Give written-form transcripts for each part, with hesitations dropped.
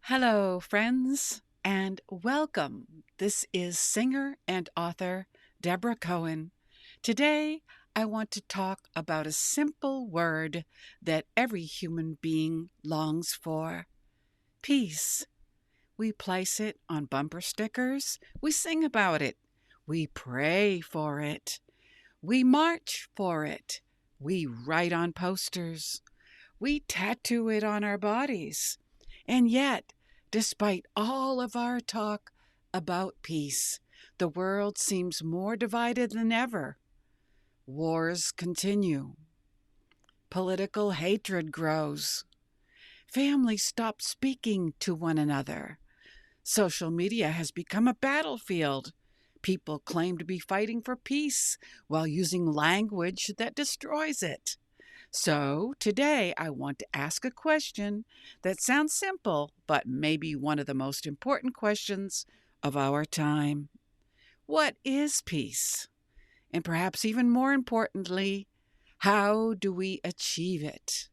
Hello, friends, and welcome. This is singer and author Deborah Cohen. Today, I want to talk about a simple word that every human being longs for: peace. We place it on bumper stickers, we sing about it, we pray for it, we march for it, we write on posters, we tattoo it on our bodies. And yet, despite all of our talk about peace, the world seems more divided than ever. Wars continue. Political hatred grows. Families stop speaking to one another. Social media has become a battlefield. People claim to be fighting for peace while using language that destroys it. So, today I want to ask a question that sounds simple, but maybe one of the most important questions of our time. What is peace? And perhaps even more importantly, how do we achieve it?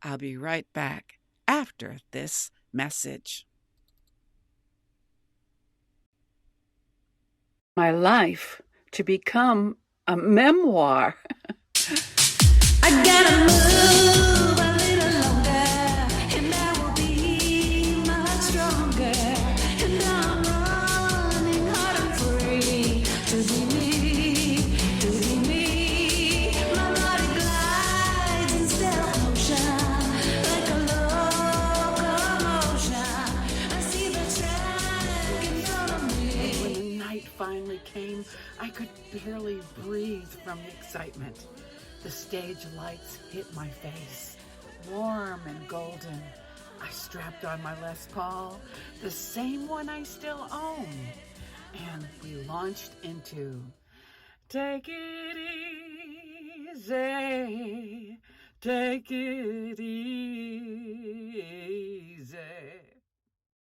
I'll be right back after this message. My life to become a memoir. I gotta move a little longer, and I will be much stronger. And I'm running hard and free to be me, to be me. My body glides in stealth motion, like a locomotion. I see the track in front of me. And when the night finally came, I could barely breathe from the excitement. The stage lights hit my face, warm and golden. I strapped on my Les Paul, the same one I still own, and we launched into Take It Easy, Take It Easy.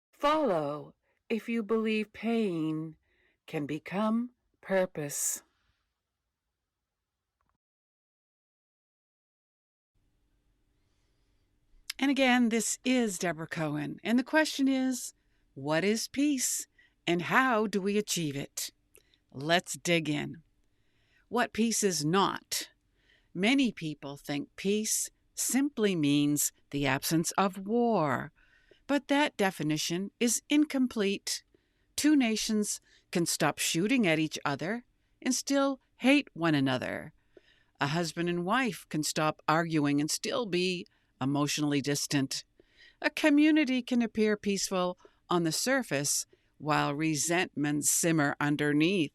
Follow if you believe pain can become purpose. And again, this is Deborah Cohen. And the question is, what is peace and how do we achieve it? Let's dig in. What peace is not. Many people think peace simply means the absence of war, but that definition is incomplete. Two nations can stop shooting at each other and still hate one another. A husband and wife can stop arguing and still be emotionally distant. A community can appear peaceful on the surface while resentments simmer underneath.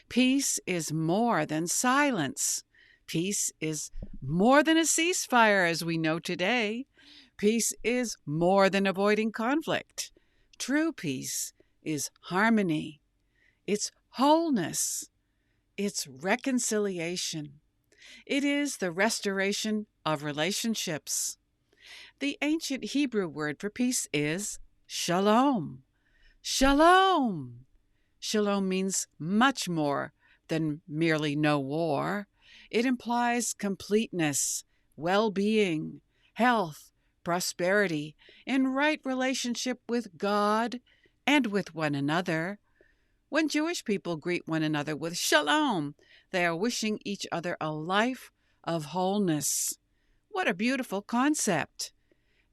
Peace is more than silence. Peace is more than a ceasefire as we know today. Peace is more than avoiding conflict. True peace is harmony. It's wholeness. It's reconciliation. It is the restoration of relationships. The ancient Hebrew word for peace is shalom. Shalom. Shalom means much more than merely no war. It implies completeness, well-being, health, prosperity, and right relationship with God and with one another. When Jewish people greet one another with shalom, they are wishing each other a life of wholeness. What a beautiful concept.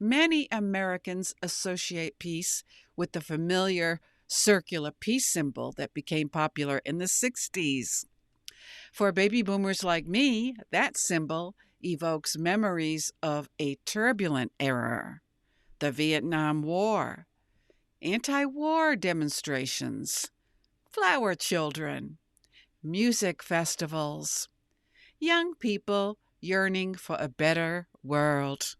Many Americans associate peace with the familiar circular peace symbol that became popular in the 60s. For baby boomers like me, that symbol evokes memories of a turbulent era: the Vietnam War, anti-war demonstrations, flower children, music festivals, young people yearning for a better world.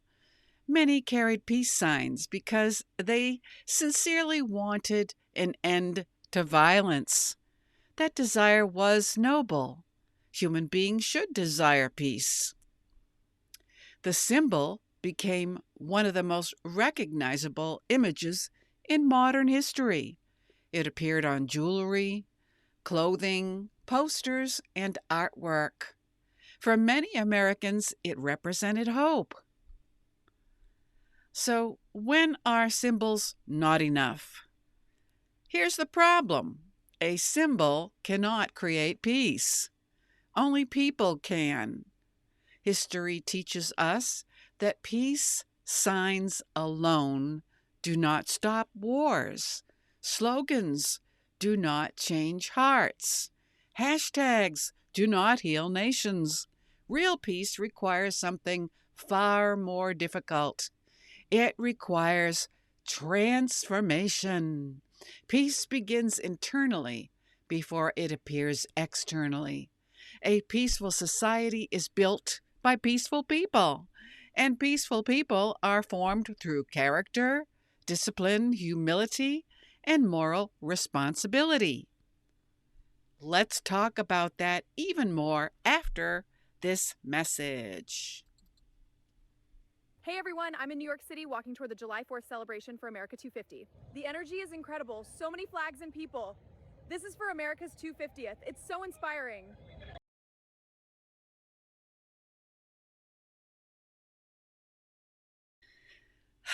Many carried peace signs because they sincerely wanted an end to violence. That desire was noble. Human beings should desire peace. The symbol became one of the most recognizable images in modern history. It appeared on jewelry, clothing, posters, and artwork. For many Americans, it represented hope. So, when are symbols not enough? Here's the problem: a symbol cannot create peace, only people can. History teaches us that peace signs alone do not stop wars. Slogans do not change hearts. Hashtags do not heal nations. Real peace requires something far more difficult. It requires transformation. Peace begins internally before it appears externally. A peaceful society is built by peaceful people, and peaceful people are formed through character, discipline, humility, and moral responsibility. Let's talk about that even more after this message. Hey everyone, I'm in New York City walking toward the July 4th celebration for America 250. The energy is incredible, so many flags and people. This is for America's 250th. It's so inspiring.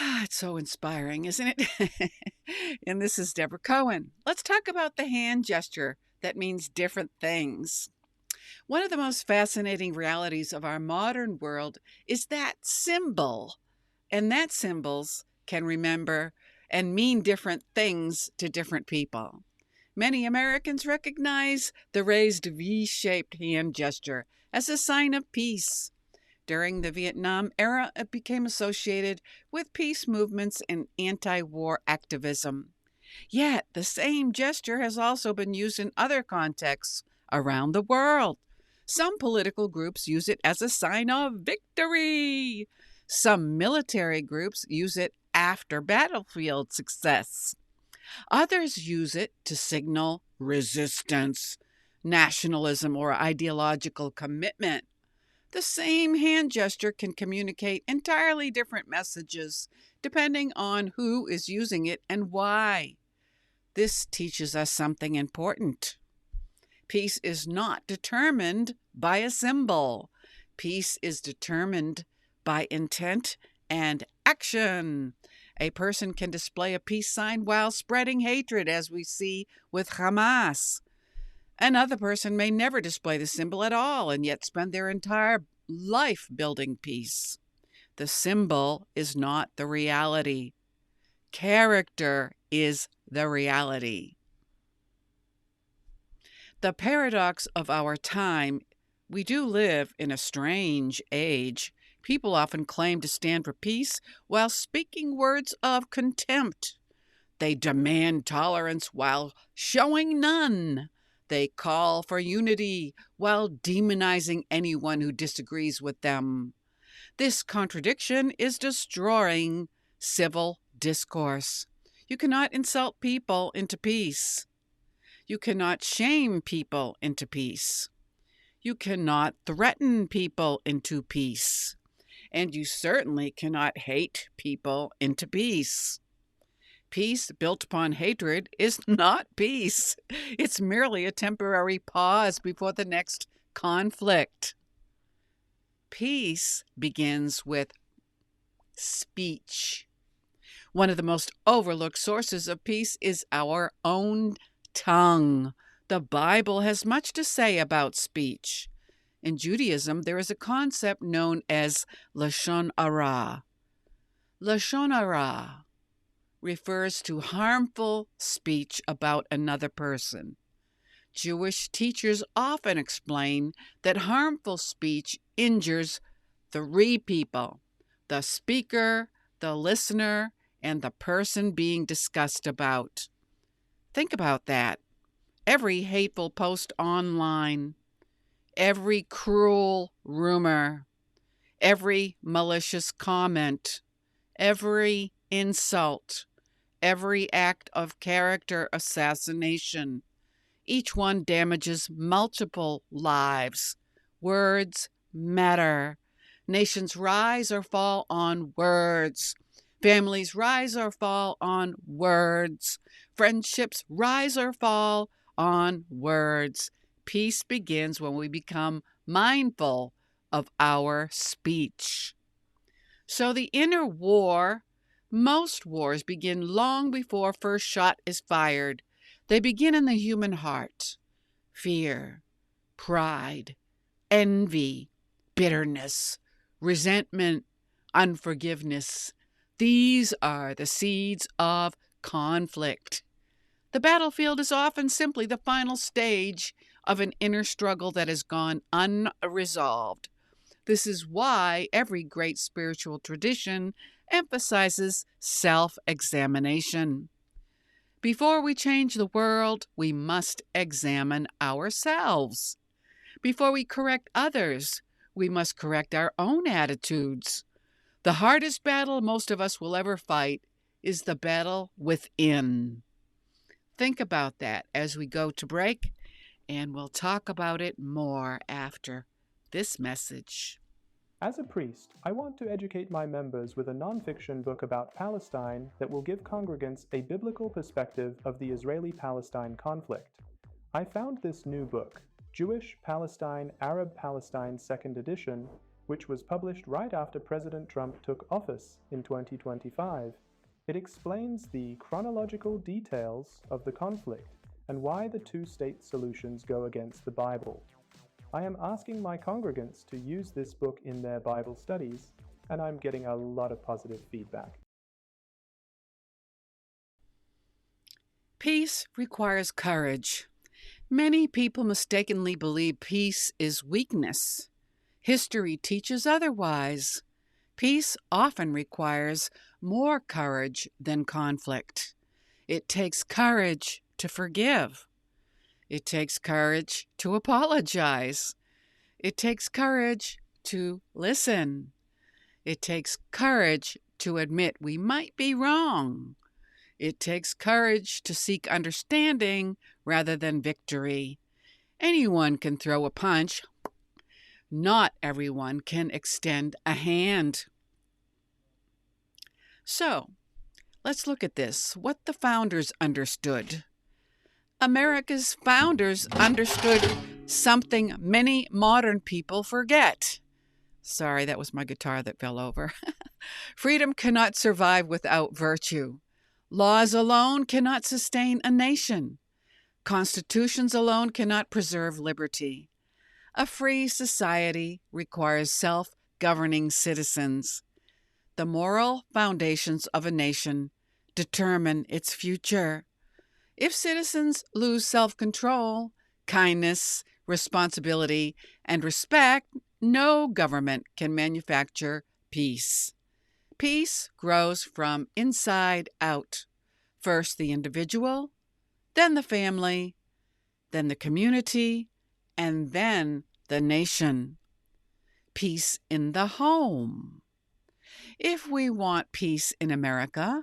It's so inspiring, isn't it? And this is Deborah Cohen. Let's talk about the hand gesture that means different things. One of the most fascinating realities of our modern world is that symbol, and that symbols can remember and mean different things to different people. Many Americans recognize the raised V-shaped hand gesture as a sign of peace. During the Vietnam era, it became associated with peace movements and anti-war activism. Yet, the same gesture has also been used in other contexts around the world. Some political groups use it as a sign of victory. Some military groups use it after battlefield success. Others use it to signal resistance, nationalism, or ideological commitment. The same hand gesture can communicate entirely different messages depending on who is using it and why. This teaches us something important. Peace is not determined by a symbol. Peace is determined by intent and action. A person can display a peace sign while spreading hatred, as we see with Hamas. Another person may never display the symbol at all and yet spend their entire life building peace. The symbol is not the reality. Character is the reality. The paradox of our time: we do live in a strange age. People often claim to stand for peace while speaking words of contempt. They demand tolerance while showing none. They call for unity while demonizing anyone who disagrees with them. This contradiction is destroying civil discourse. You cannot insult people into peace. You cannot shame people into peace. You cannot threaten people into peace. And you certainly cannot hate people into peace. Peace built upon hatred is not peace. It's merely a temporary pause before the next conflict. Peace begins with speech. One of the most overlooked sources of peace is our own tongue. The Bible has much to say about speech. In Judaism, there is a concept known as Lashon Hara. Lashon Hara refers to harmful speech about another person. Jewish teachers often explain that harmful speech injures three people: the speaker, the listener, and the person being discussed about. Think about that. Every hateful post online, every cruel rumor, every malicious comment, every insult, every act of character assassination, each one damages multiple lives. Words matter. Nations rise or fall on words. Families rise or fall on words. Friendships rise or fall on words. Peace begins when we become mindful of our speech. So the inner war Most wars begin long before first shot is fired. They begin in the human heart. Fear, pride, envy, bitterness, resentment, unforgiveness. These are the seeds of conflict. The battlefield is often simply the final stage of an inner struggle that has gone unresolved. This is why every great spiritual tradition emphasizes self-examination. Before we change the world, we must examine ourselves. Before we correct others, we must correct our own attitudes. The hardest battle most of us will ever fight is the battle within. Think about that as we go to break, and we'll talk about it more after this message. As a priest, I want to educate my members with a non-fiction book about Palestine that will give congregants a biblical perspective of the Israeli-Palestine conflict. I found this new book, Jewish Palestine, Arab Palestine 2nd edition, which was published right after President Trump took office in 2025. It explains the chronological details of the conflict and why the two-state solutions go against the Bible. I am asking my congregants to use this book in their Bible studies, and I'm getting a lot of positive feedback. Peace requires courage. Many people mistakenly believe peace is weakness. History teaches otherwise. Peace often requires more courage than conflict. It takes courage to forgive. It takes courage to apologize. It takes courage to listen. It takes courage to admit we might be wrong. It takes courage to seek understanding rather than victory. Anyone can throw a punch. Not everyone can extend a hand. So, let's look at this, what the founders understood. America's founders understood something many modern people forget. Sorry, that was my guitar that fell over. Freedom cannot survive without virtue. Laws alone cannot sustain a nation. Constitutions alone cannot preserve liberty. A free society requires self-governing citizens. The moral foundations of a nation determine its future. If citizens lose self-control, kindness, responsibility, and respect, no government can manufacture peace. Peace grows from inside out. First the individual, then the family, then the community, and then the nation. Peace in the home. If we want peace in America,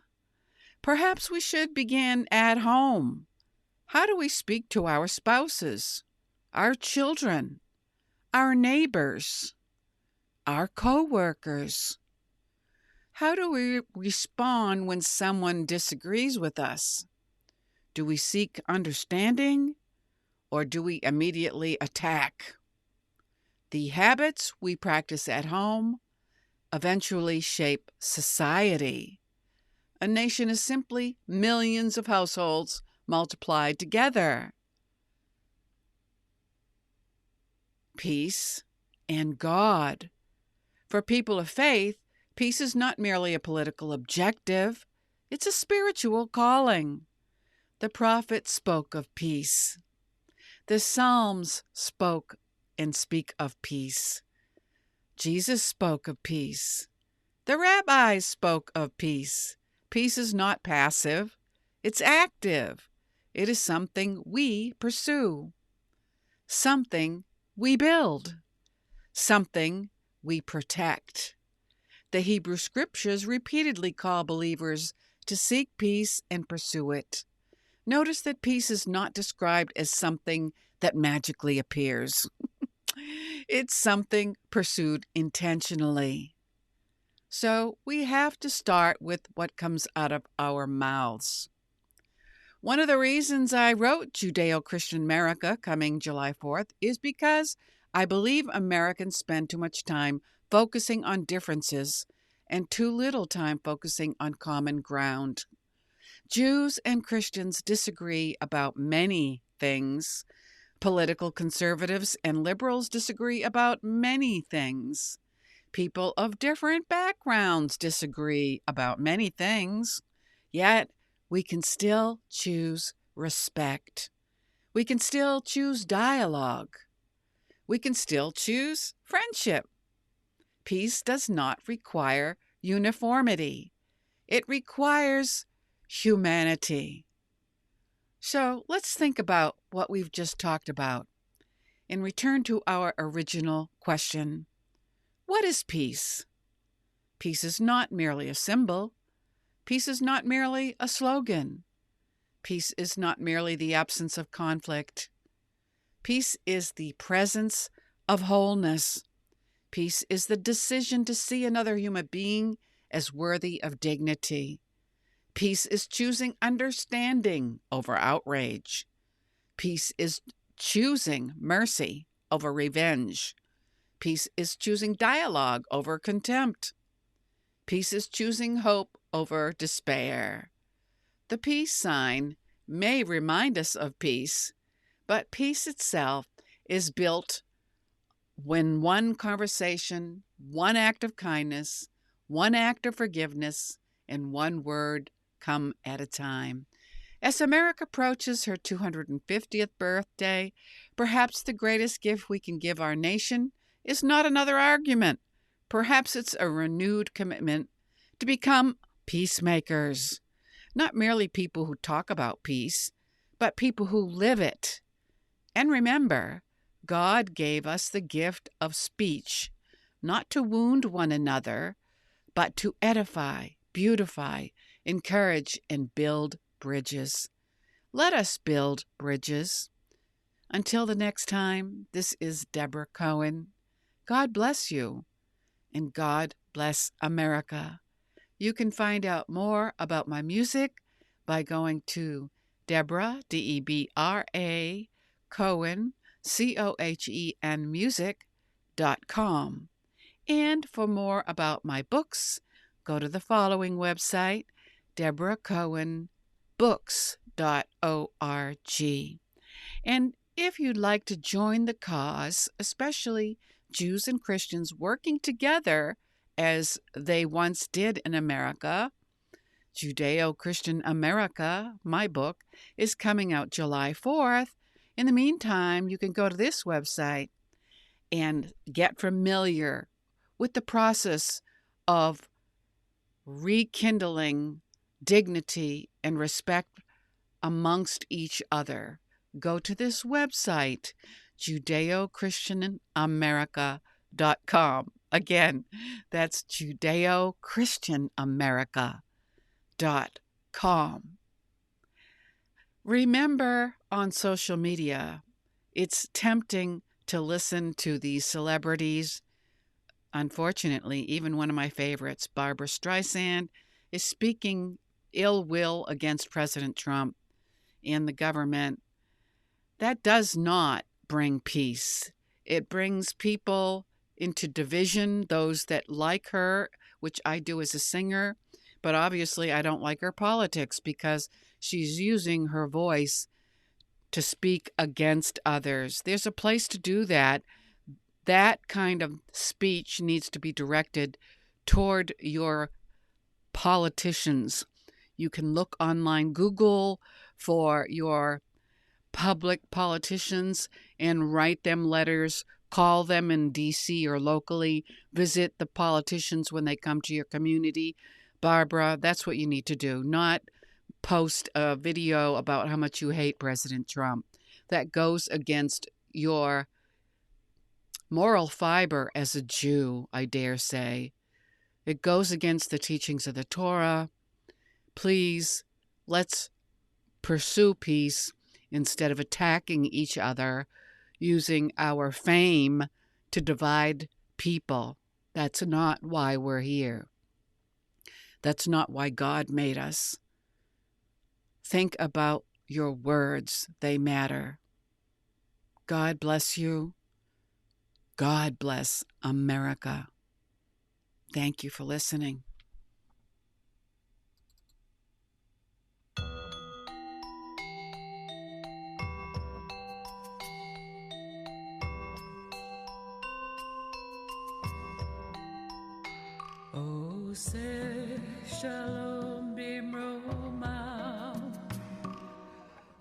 perhaps we should begin at home. How do we speak to our spouses, our children, our neighbors, our co-workers? How do we respond when someone disagrees with us? Do we seek understanding, or do we immediately attack? The habits we practice at home eventually shape society. A nation is simply millions of households multiplied together. Peace and God. For people of faith, peace is not merely a political objective, it's a spiritual calling. The prophets spoke of peace. The Psalms spoke and speak of peace. Jesus spoke of peace. The rabbis spoke of peace. Peace is not passive, it's active. It is something we pursue, something we build, something we protect. The Hebrew Scriptures repeatedly call believers to seek peace and pursue it. Notice that peace is not described as something that magically appears. It's something pursued intentionally. So we have to start with what comes out of our mouths. One of the reasons I wrote Judeo-Christian America coming July 4th is because I believe Americans spend too much time focusing on differences and too little time focusing on common ground. Jews and Christians disagree about many things. Political conservatives and liberals disagree about many things. People of different backgrounds disagree about many things. Yet, we can still choose respect. We can still choose dialogue. We can still choose friendship. Peace does not require uniformity. It requires humanity. So let's think about what we've just talked about and return to our original question. What is peace? Peace is not merely a symbol. Peace is not merely a slogan. Peace is not merely the absence of conflict. Peace is the presence of wholeness. Peace is the decision to see another human being as worthy of dignity. Peace is choosing understanding over outrage. Peace is choosing mercy over revenge. Peace is choosing dialogue over contempt. Peace is choosing hope over despair. The peace sign may remind us of peace, but peace itself is built when one conversation, one act of kindness, one act of forgiveness, and one word come at a time. As America approaches her 250th birthday, perhaps the greatest gift we can give our nation is not another argument. Perhaps it's a renewed commitment to become peacemakers. Not merely people who talk about peace, but people who live it. And remember, God gave us the gift of speech, not to wound one another, but to edify, beautify, encourage, and build bridges. Let us build bridges. Until the next time, this is Deborah Cohen. God bless you, and God bless America. You can find out more about my music by going to Deborah, Debra, Cohen, Cohen, music.com. And for more about my books, go to the following website, DeborahCohenBooks.org. And if you'd like to join the cause, especially Jews and Christians working together as they once did in America, Judeo-Christian America, my book, is coming out July 4th. In the meantime, you can go to this website and get familiar with the process of rekindling dignity and respect amongst each other. Go to this website, JudeoChristianAmerica.com. Again, that's JudeoChristianAmerica.com. Remember, on social media, it's tempting to listen to these celebrities. Unfortunately, even one of my favorites, Barbra Streisand, is speaking ill will against President Trump and the government. That does not bring peace. It brings people into division, those that like her, which I do as a singer, but obviously I don't like her politics because she's using her voice to speak against others. There's a place to do that. That kind of speech needs to be directed toward your politicians. You can look online, Google for your public politicians and write them letters, call them in D.C. or locally, visit the politicians when they come to your community. Barbara, that's what you need to do, not post a video about how much you hate President Trump. That goes against your moral fiber as a Jew, I dare say. It goes against the teachings of the Torah. Please, let's pursue peace instead of attacking each other, using our fame to divide people. That's not why we're here. That's not why God made us. Think about your words. They matter. God bless you. God bless America. Thank you for listening. Oh, say shalom bimroma.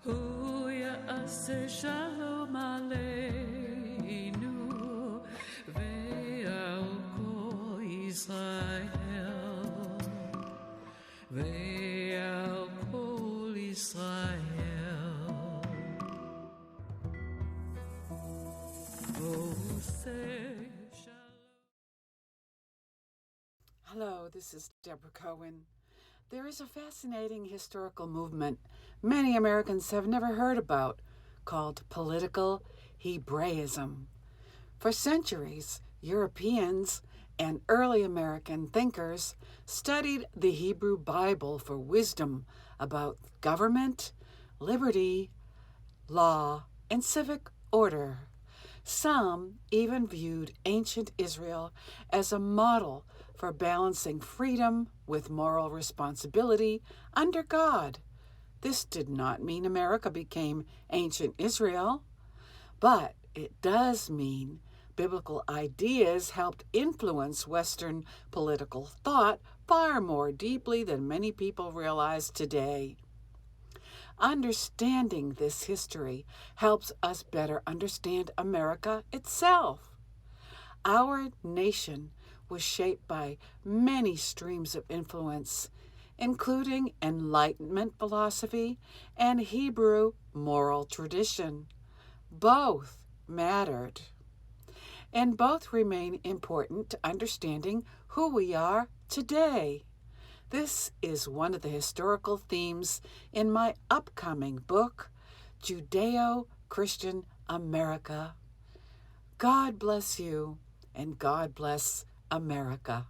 Huya ase shalom aleinu. Ve'al Israel. Ve'al kol Israel. Oh, say Hello, this is Deborah Cohen. There is a fascinating historical movement many Americans have never heard about called political Hebraism. For centuries, Europeans and early American thinkers studied the Hebrew Bible for wisdom about government, liberty, law, and civic order. Some even viewed ancient Israel as a model for balancing freedom with moral responsibility under God. This did not mean America became ancient Israel, but it does mean biblical ideas helped influence Western political thought far more deeply than many people realize today. Understanding this history helps us better understand America itself. Our nation was shaped by many streams of influence, including Enlightenment philosophy and Hebrew moral tradition. Both mattered, and both remain important to understanding who we are today. This is one of the historical themes in my upcoming book, Judeo-Christian America. God bless you, and God bless America.